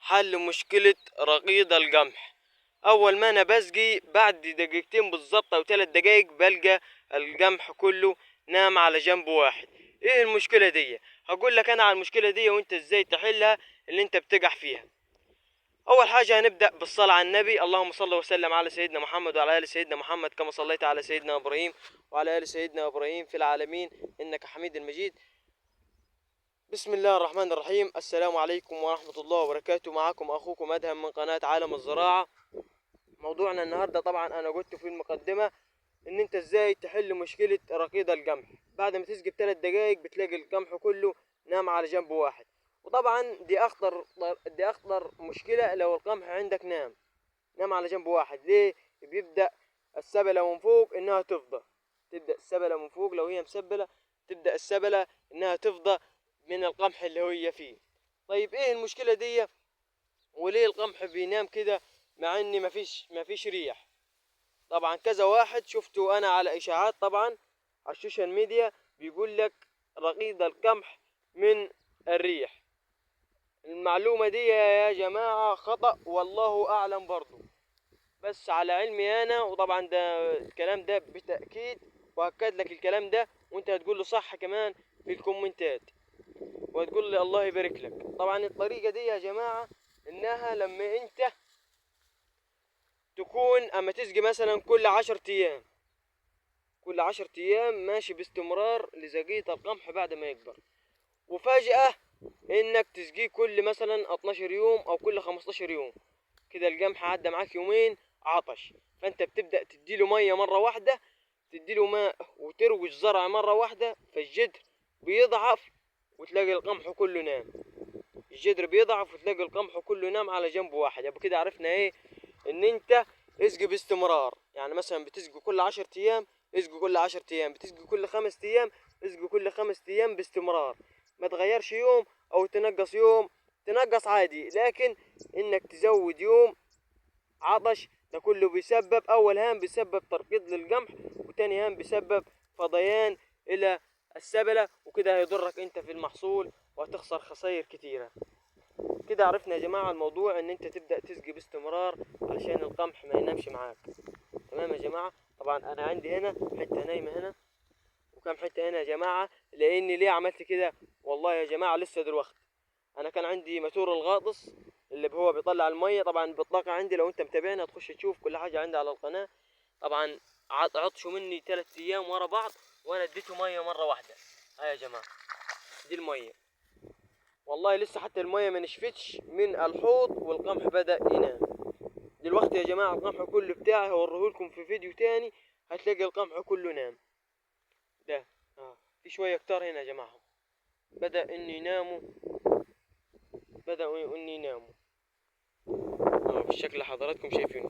حل مشكلة رقيد القمح. اول ما انا بسقي بعد دقيقتين بالظبط او 3 دقايق بلقى القمح كله نام على جنب واحد. ايه المشكلة دي؟ هقول لك انا على المشكلة دي وانت ازاي تحلها اللي انت بتقع فيها. اول حاجة هنبدأ بالصلاة على النبي. اللهم صل وسلم على سيدنا محمد وعلى ال سيدنا محمد كما صليت على سيدنا ابراهيم وعلى ال سيدنا ابراهيم في العالمين انك حميد مجيد. بسم الله الرحمن الرحيم. السلام عليكم ورحمة الله وبركاته. معكم اخوكم ادهم من قناة عالم الزراعة. موضوعنا النهاردة طبعا انا قلت في المقدمة ان انت ازاي تحل مشكلة رقيد القمح. بعد ما تسقي ب3 دقايق بتلاقي القمح كله نام على جنب واحد، وطبعا دي اخطر مشكلة لو القمح عندك نام على جنب واحد. ليه؟ بيبدأ السبلة من فوق انها تفضى. تبدأ السبلة من فوق لو هي مسبلة تبدأ السبلة انها تفضى من القمح اللي هي فيه. طيب ايه المشكلة دي وليه القمح بينام كده مع ان مفيش ريح؟ طبعا كذا واحد شفته انا على اشاعات طبعا على السوشيال ميديا بيقول لك رقيد القمح من الريح. المعلومة دي يا جماعة خطأ والله اعلم برضو، بس على علمي انا، وطبعا ده الكلام ده بتأكيد واكد لك الكلام ده وانت هتقول له صح كمان في الكومنتات وتقول لي الله يبارك لك. طبعا الطريقة دي يا جماعة انها لما انت تكون اما تسقي مثلا كل 10 ايام ماشي باستمرار لزقية القمح بعد ما يكبر، وفجأة انك تسقيه كل مثلا 12 يوم او كل 15 يوم، كده القمح عدى معاك يومين عطش، فانت بتبدأ تديله مية مرة واحدة، تديله ماء وتروي الزرع مرة واحدة، فالجدر بيضعف وتلاقي القمح كله نام. الجدر بيضعف وتلاقي القمح كله نام على جنب واحد. يبقى كده عرفنا ايه؟ ان انت اسقي باستمرار. يعني مثلا بتسقي كل 10 ايام اسقي كل 10 ايام، بتسقي كل 5 ايام اسقي كل 5 ايام باستمرار. ما تغيرش يوم او تنقص يوم، تنقص عادي، لكن انك تزود يوم عطش ده كله بيسبب اول هام بيسبب ترقيد للقمح، وتاني هام بيسبب فضيان الى السبلة، وكده هيضرك انت في المحصول وهتخسر خسائر كتيرة. كده عرفنا يا جماعة الموضوع ان انت تبدأ تسقي باستمرار علشان القمح ما ينامش معاك. تمام يا جماعة؟ طبعا انا عندي هنا حتة نايمة هنا وكم حتة هنا يا جماعة. لاني ليه عملت كده؟ والله يا جماعة لسه دلوقتي انا كان عندي موتور الغاطس اللي هو بيطلع المية طبعا بالطاقة عندي، لو انت متابعنا تخش تشوف كل حاجة عندي على القناة. طبعا عطشوا مني 3 ايام ورا بعض وانا اديته مية مرة واحدة. هاي يا جماعة دي المية، والله لسه حتى المية ما نشفتش من الحوض والقمح بدأ ينام. دلوقتي يا جماعة القمح كله بتاعي هوريهولكم في فيديو تاني، هتلاقي القمح كله نام. ده في شوية كتار هنا يا جماعة بدأوا إن يناموا بالشكل اللي حضراتكم شايفينه.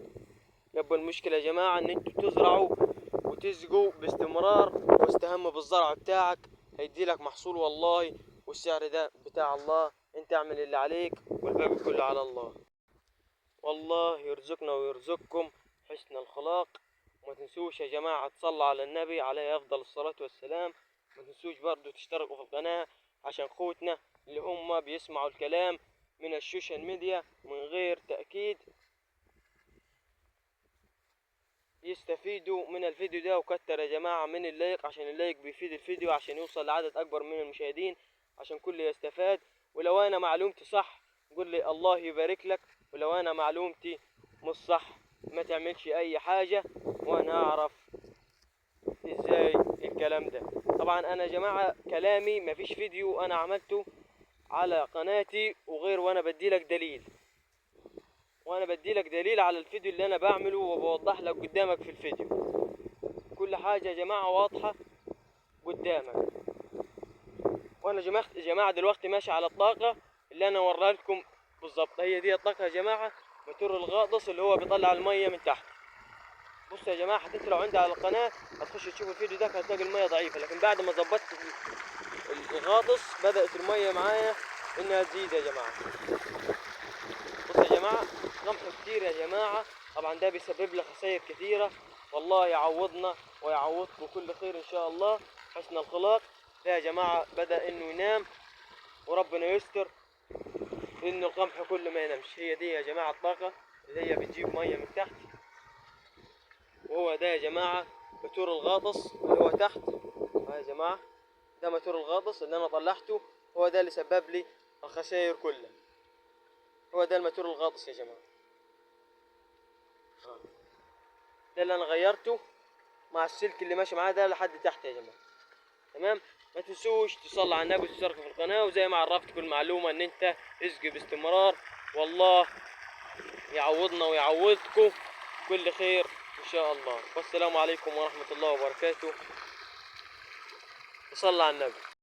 يبقى المشكلة يا جماعة ان انتوا تزرعوا وتسقوا باستمرار، واستهم بالزرع بتاعك هيديلك محصول والله، والسعر ده بتاع الله. انت اعمل اللي عليك والباقي كله على الله. والله يرزقنا ويرزقكم حسن الخلاق. وما تنسوش يا جماعة تصلوا على النبي عليه افضل الصلاة والسلام. ما تنسوش برضو تشتركوا في القناة عشان خوتنا اللي هم بيسمعوا الكلام من السوشيال ميديا من غير تأكيد يستفيدوا من الفيديو ده. وكتر يا جماعة من اللايك عشان اللايك بيفيد الفيديو عشان يوصل لعدد اكبر من المشاهدين عشان كل يستفاد. ولو انا معلومتي صح قول لي الله يبارك لك، ولو انا معلومتي مش صح ما تعملش اي حاجة وانا اعرف ازاي الكلام ده. طبعا انا يا جماعة كلامي مفيش فيديو انا عملته على قناتي وغير وانا بديلك دليل على الفيديو اللي انا بعمله وبوضح لك قدامك في الفيديو. كل حاجة يا جماعة واضحة قدامك. وانا يا جماعة دلوقتي ماشي على الطاقة اللي انا وريها لكم بالظبط. هي دي الطاقة يا جماعة، موتور الغاطس اللي هو بيطلع المية من تحت. بصوا يا جماعة حتى لو عندي على القناة هتخش تشوفوا الفيديو ده هتلاقي المية ضعيفة، لكن بعد ما ظبطت الغاطس بدأت المية معايا انها تزيد يا جماعة. بصوا يا جماعة قمح كتير يا جماعة، طبعا ده بيسبب لي خسائر كتيرة. والله يعوضنا ويعوضكم كل خير ان شاء الله. حسن الخلاق ده يا جماعة بدأ انه ينام وربنا يستر. إن القمح كله ما ينامش. هي دي يا جماعة الطاقة اللي هي بتجيب مية من تحت. وهو ده يا جماعة موتور الغاطس اللي هو تحت. ها يا جماعة، ده موتور الغاطس اللي أنا طلعته، هو ده اللي سبب لي الخسائر كلها. هو ده الموتور الغاطس يا جماعة. ده اللي أنا غيرته مع السلك اللي ماشي معاه ده لحد تحت يا جماعة. تمام. ما تنسوش تصلوا على النبي وتشتركوا في القناة، وزي ما عرفتكم المعلومة ان انت اسقي باستمرار، والله يعوضنا ويعوضكم كل خير ان شاء الله. والسلام عليكم ورحمة الله وبركاته. وصلى على النبي.